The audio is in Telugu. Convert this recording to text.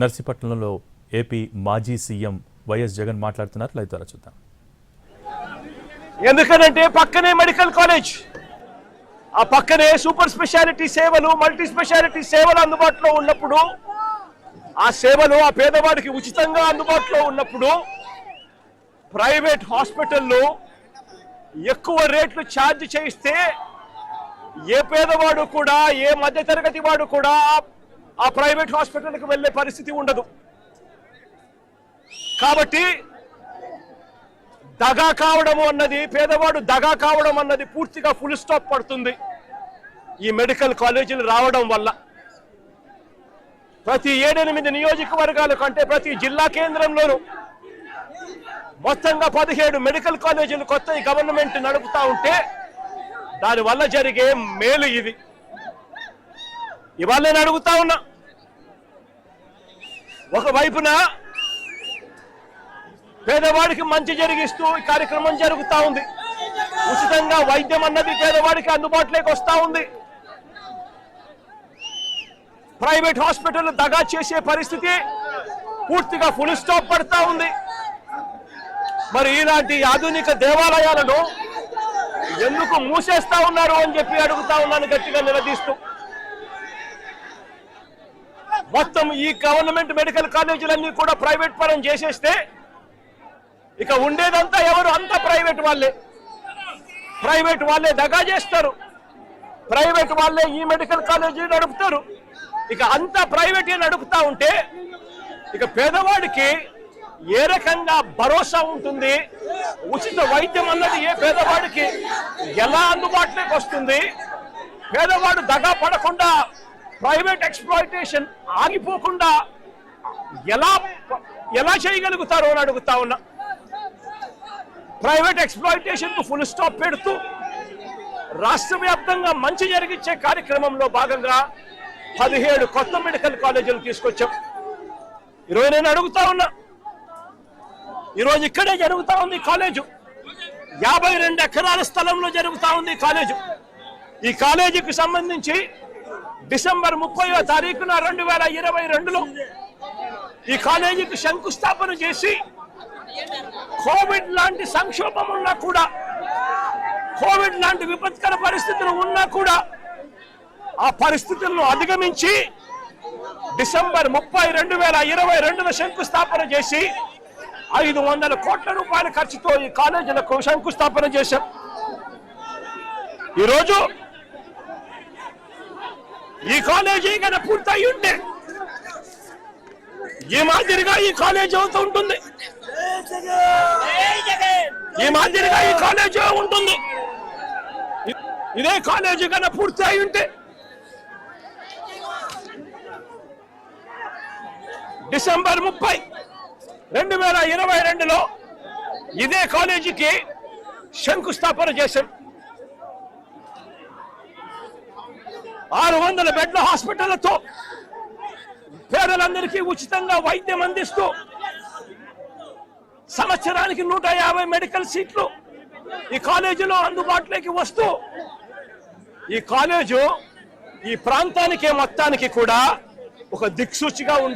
నర్సీపట్నంలో ఏపీ మాజీ సీఎం వైఎస్ జగన్ మాట్లాడుతున్నారు. లైవ్ ద్వారా చూద్దాం. ఎందుకంటే పక్కనే మెడికల్ కాలేజ్, ఆ పక్కనే సూపర్ స్పెషాలిటీ సేవలు, మల్టీ స్పెషాలిటీ సేవలు అందుబాటులో ఉన్నప్పుడు, ఆ సేవలు ఆ పేదవాడికి ఉచితంగా అందుబాటులో ఉన్నప్పుడు ప్రైవేట్ హాస్పిటల్లో ఎక్కువ రేట్లు ఛార్జ్ చేయిస్తే ఏ పేదవాడు కూడా, ఏ మధ్యతరగతి వాడు కూడా ఆ ప్రైవేట్ హాస్పిటల్కి వెళ్ళే పరిస్థితి ఉండదు. కాబట్టి దగా కావడం అన్నది, పేదవాడు దగా కావడం అన్నది పూర్తిగా ఫుల్ స్టాప్ పడుతుంది ఈ మెడికల్ కాలేజీలు రావడం వల్ల. ప్రతి 7-8 నియోజకవర్గాల కంటే ప్రతి జిల్లా కేంద్రంలోనూ మొత్తంగా 17 మెడికల్ కాలేజీలు కొత్త గవర్నమెంట్ నడుపుతా ఉంటే దానివల్ల జరిగే మేలు ఇది. ఇవాళ నేను అడుగుతా ఉన్నా, ఒకవైపున పేదవాడికి మంచి జరిగిస్తూ ఈ కార్యక్రమం జరుగుతూ ఉంది. ఉచితంగా వైద్యం అన్నది పేదవాడికి అందుబాటులోకి వస్తూ ఉంది. ప్రైవేట్ హాస్పిటల్ దగా చేసే పరిస్థితి పూర్తిగా ఫుల్ స్టాప్ పడతా ఉంది. మరి ఇలాంటి ఆధునిక దేవాలయాలను ఎందుకు మూసేస్తా ఉన్నారు అని చెప్పి అడుగుతా ఉన్నాను గట్టిగా నిలదీస్తూ. మొత్తం ఈ గవర్నమెంట్ మెడికల్ కాలేజీలన్నీ కూడా ప్రైవేట్ పరం చేసేస్తే ఇక ఉండేదంతా ఎవరు? అంతా ప్రైవేట్ వాళ్ళే. ప్రైవేట్ వాళ్ళే దగా చేస్తారు, ప్రైవేట్ వాళ్ళే ఈ మెడికల్ కాలేజీ నడుపుతారు. ఇక అంతా ప్రైవేట్ నడుపుతా ఉంటే ఇక పేదవాడికి ఏ రకంగా భరోసా ఉంటుంది? ఉచిత వైద్యం అన్నది ఏ పేదవాడికి ఎలా అందుబాటులోకి వస్తుంది? పేదవాడు దగా పడకుండా, ప్రైవేట్ ఎక్స్‌ప్లాయిటేషన్ ఆగిపోకుండా ఎలా చేయగలుగుతారో అని అడుగుతా ఉన్నా. ప్రైవేట్ ఎక్స్‌ప్లాయిటేషన్ కు ఫుల్ స్టాప్ పెడుతూ రాష్ట్ర వ్యాప్తంగా మంచి జరిగించే కార్యక్రమంలో భాగంగా 17 కొత్త మెడికల్ కాలేజీలు తీసుకొచ్చాం. ఈరోజు నేను అడుగుతా ఉన్నా, ఈరోజు ఇక్కడే జరుగుతా ఉంది కాలేజు. 52 ఎకరాల స్థలంలో జరుగుతా ఉంది కాలేజు. ఈ కాలేజీకి సంబంధించి డిసెంబర్ 30వ తారీఖున 2022లో ఈ కాలేజీకి శంకుస్థాపన చేసి, కోవిడ్ లాంటి సంక్షోభం ఉన్నా కూడా, కోవిడ్ లాంటి విపత్కర పరిస్థితులు ఉన్నా కూడా ఆ పరిస్థితులను అధిగమించి డిసెంబర్ 30, 2022లో శంకుస్థాపన చేసి 500 కోట్ల రూపాయల ఖర్చుతో ఈ కాలేజీలకు శంకుస్థాపన చేశాం. ఈరోజు ఈ కాలేజీ కన్నా పూర్తయి ఉంటే ఈ మాదిరిగా ఈ కాలేజీ అవుతూ ఉంటుంది, ఈ మాదిరిగా ఈ కాలేజీ ఉంటుంది. ఇదే కాలేజీ కన్నా పూర్తి అయి ఉంటే డిసెంబర్ 30, 2022లో ఇదే కాలేజీకి శంకుస్థాపన చేశాం. 600 బెడ్ల హాస్పిటళ్లతో పేదలందరికీ ఉచితంగా వైద్యం అందిస్తూ, సంవత్సరానికి 150 మెడికల్ సీట్లు ఈ కాలేజీలో అందుబాటులోకి వస్తూ, ఈ కాలేజు ఈ ప్రాంతానికి మొత్తానికి కూడా ఒక దిక్సూచిగా ఉండే